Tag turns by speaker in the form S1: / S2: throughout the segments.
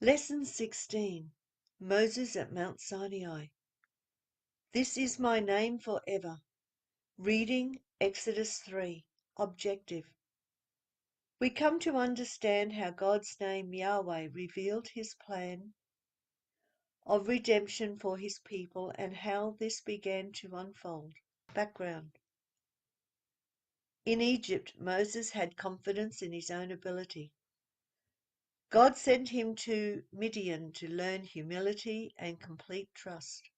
S1: Lesson 16. Moses at Mount Sinai. This is my name forever. Reading Exodus 3. Objective. We come to understand how God's name Yahweh revealed his plan of redemption for his people and how this began to unfold. Background. In Egypt, Moses had confidence in his own ability. God sent him to Midian to learn humility and complete trust.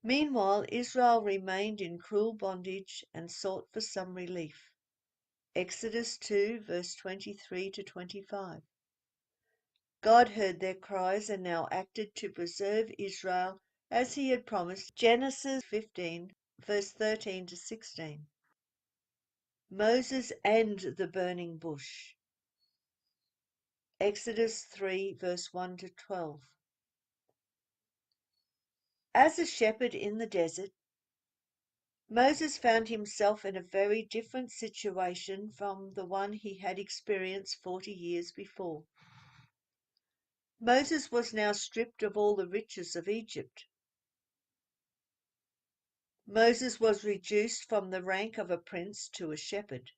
S1: Meanwhile, Israel remained in cruel bondage and sought for some relief. Exodus 2, verse 23 to 25. God heard their cries and now acted to preserve Israel as he had promised. Genesis 15, verse 13 to 16. Moses and the burning bush. Exodus 3, verse 1 to 12. As a shepherd in the desert, Moses found himself in a very different situation from the one he had experienced 40 years before. Moses was now stripped of all the riches of Egypt. Moses was reduced from the rank of a prince to a shepherd.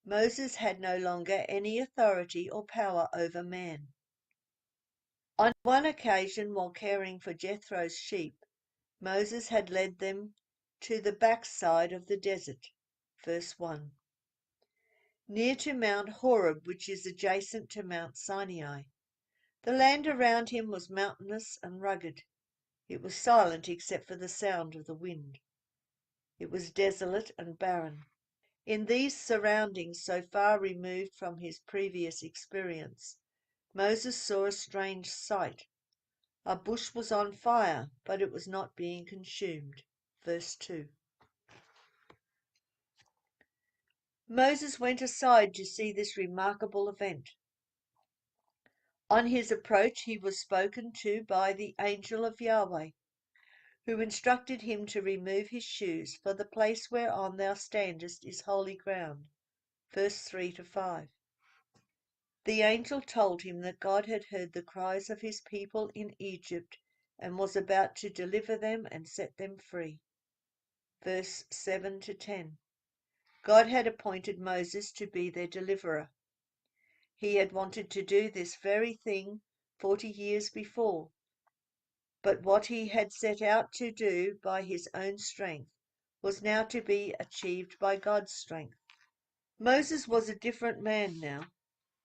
S1: Moses had no longer any authority or power over man. On one occasion, while caring for Jethro's sheep, Moses had led them to the backside of the desert. Verse 1. Near to Mount Horeb, which is adjacent to Mount Sinai. The land around him was mountainous and rugged. It was silent except for the sound of the wind. It was desolate and barren. In these surroundings, so far removed from his previous experience, Moses saw a strange sight. A bush was on fire, but it was not being consumed. Verse 2. Moses went aside to see this remarkable event. On his approach, he was spoken to by the angel of Yahweh, who instructed him to remove his shoes, for the place whereon thou standest is holy ground. Verse 3 to 5. The angel told him that God had heard the cries of his people in Egypt and was about to deliver them and set them free. Verse 7 to 10. God had appointed Moses to be their deliverer. He had wanted to do this very thing 40 years before, but what he had set out to do by his own strength was now to be achieved by God's strength. Moses was a different man now.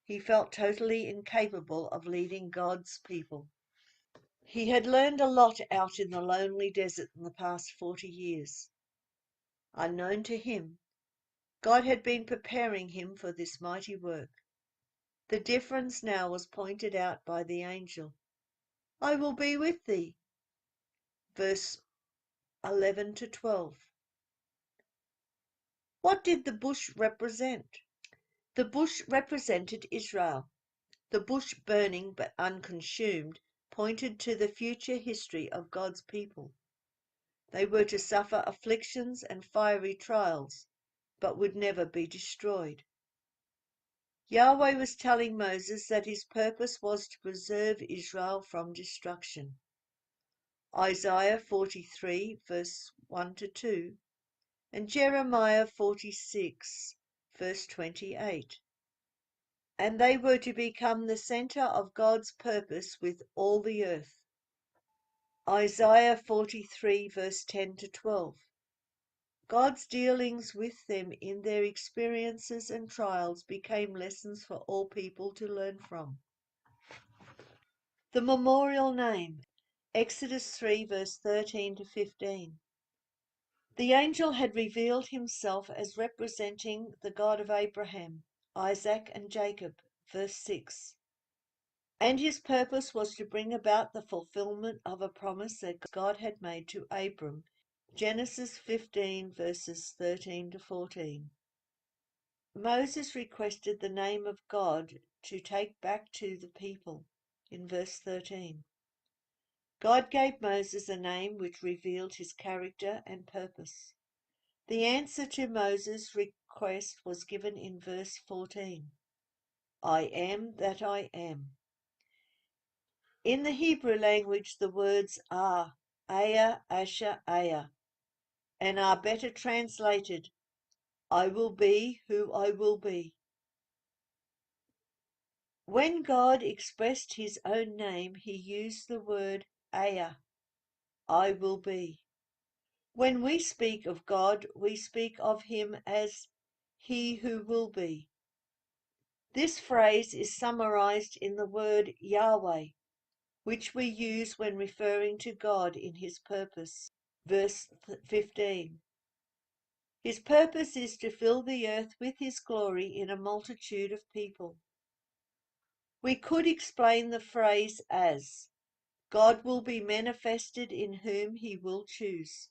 S1: He felt totally incapable of leading God's people. He had learned a lot out in the lonely desert in the past 40 years. Unknown to him, God had been preparing him for this mighty work. The difference now was pointed out by the angel. I will be with thee. Verse 11 to 12. What did the bush represent? The bush represented Israel. The bush, burning but unconsumed, pointed to the future history of God's people. They were to suffer afflictions and fiery trials, but would never be destroyed. Yahweh was telling Moses that his purpose was to preserve Israel from destruction. Isaiah 43, verse 1 to 2, and Jeremiah 46, verse 28. And they were to become the center of God's purpose with all the earth. Isaiah 43, verse 10 to 12. God's dealings with them in their experiences and trials became lessons for all people to learn from. The memorial name, Exodus 3, verse 13 to 15. The angel had revealed himself as representing the God of Abraham, Isaac, and Jacob, verse 6. And his purpose was to bring about the fulfillment of a promise that God had made to Abram, Genesis 15, verses 13 to 14. Moses requested the name of God to take back to the people, in verse 13. God gave Moses a name which revealed his character and purpose. The answer to Moses' request was given in verse 14. I am that I am. In the Hebrew language, the words are Aya, Asher, Aya, and are better translated, I will be who I will be. When God expressed his own name, he used the word Aya, I will be. When we speak of God, we speak of him as he who will be. This phrase is summarized in the word Yahweh, which we use when referring to God in his purpose. Verse 15. His purpose is to fill the earth with his glory in a multitude of people. We could explain the phrase as, God will be manifested in whom he will choose.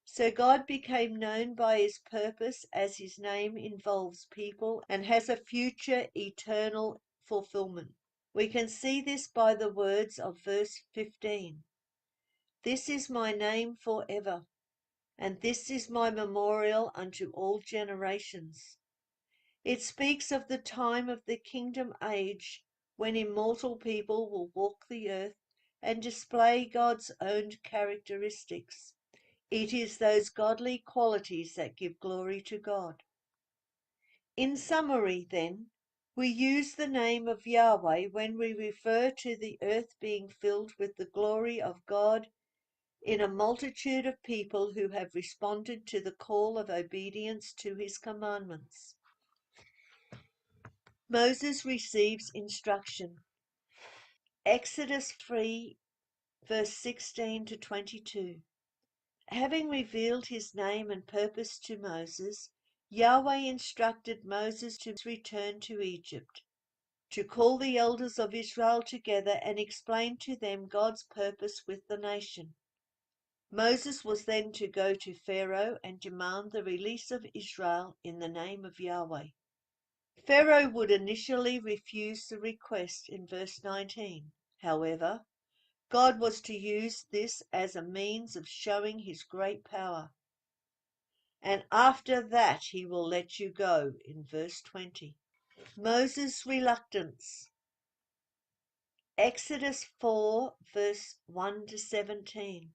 S1: So God became known by his purpose as his name involves people and has a future eternal fulfillment. We can see this by the words of verse 15. This is my name forever, and this is my memorial unto all generations. It speaks of the time of the kingdom age when immortal people will walk the earth and display God's own characteristics. It is those godly qualities that give glory to God. In summary, then, we use the name of Yahweh when we refer to the earth being filled with the glory of God in a multitude of people who have responded to the call of obedience to his commandments. Moses receives instruction. Exodus 3, verse 16 to 22. Having revealed his name and purpose to Moses, Yahweh instructed Moses to return to Egypt, to call the elders of Israel together and explain to them God's purpose with the nation. Moses was then to go to Pharaoh and demand the release of Israel in the name of Yahweh. Pharaoh would initially refuse the request in verse 19. However, God was to use this as a means of showing his great power. And after that he will let you go in verse 20. Moses' reluctance. Exodus 4, verse 1 to 17.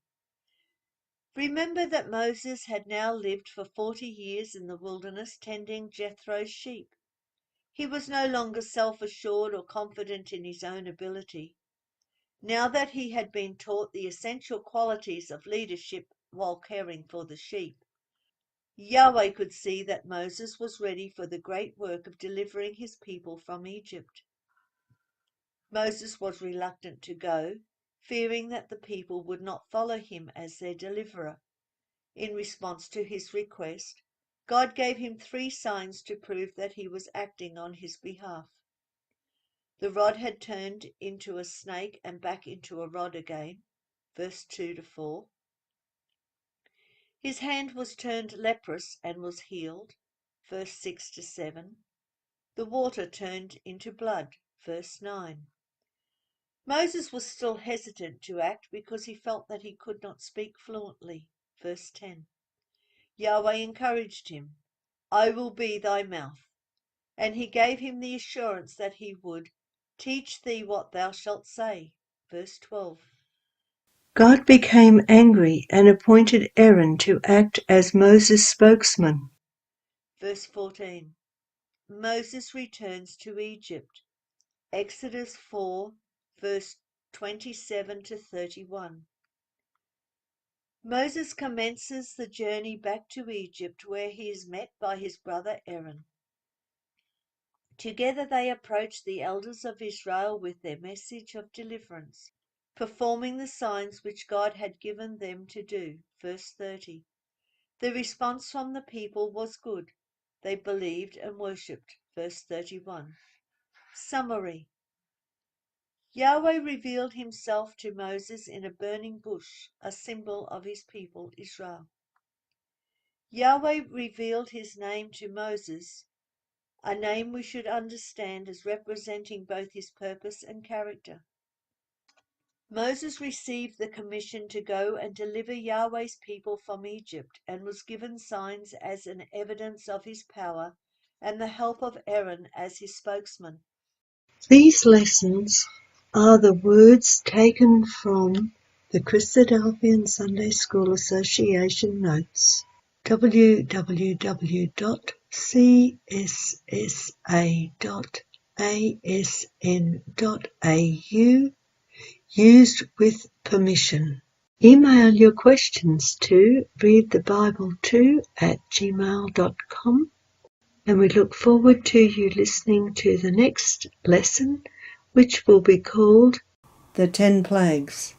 S1: Remember that Moses had now lived for 40 years in the wilderness tending Jethro's sheep. He was no longer self-assured or confident in his own ability. Now that he had been taught the essential qualities of leadership while caring for the sheep, Yahweh could see that Moses was ready for the great work of delivering his people from Egypt. Moses was reluctant to go, fearing that the people would not follow him as their deliverer. In response to his request, God gave him 3 signs to prove that he was acting on his behalf. The rod had turned into a snake and back into a rod again, verse 2 to 4. His hand was turned leprous and was healed, verse 6 to 7. The water turned into blood, verse 9. Moses was still hesitant to act because he felt that he could not speak fluently, verse 10. Yahweh encouraged him, I will be thy mouth. And he gave him the assurance that he would teach thee what thou shalt say, verse 12. God became angry and appointed Aaron to act as Moses' spokesman. Verse 14. Moses returns to Egypt. Exodus 4, verse 27 to 31. Moses commences the journey back to Egypt, where he is met by his brother Aaron. Together they approach the elders of Israel with their message of deliverance, performing the signs which God had given them to do. Verse 30. The response from the people was good. They believed and worshipped. Verse 31. Summary. Yahweh revealed himself to Moses in a burning bush, a symbol of his people Israel. Yahweh revealed his name to Moses, a name we should understand as representing both his purpose and character. Moses received the commission to go and deliver Yahweh's people from Egypt and was given signs as an evidence of his power and the help of Aaron as his spokesman.
S2: These lessons are the words taken from the Christadelphian Sunday School Association notes, www.cssa.asn.au, used with permission. Email your questions to readthebible2@gmail.com, and we look forward to you listening to the next lesson, which will be called The 10 Plagues.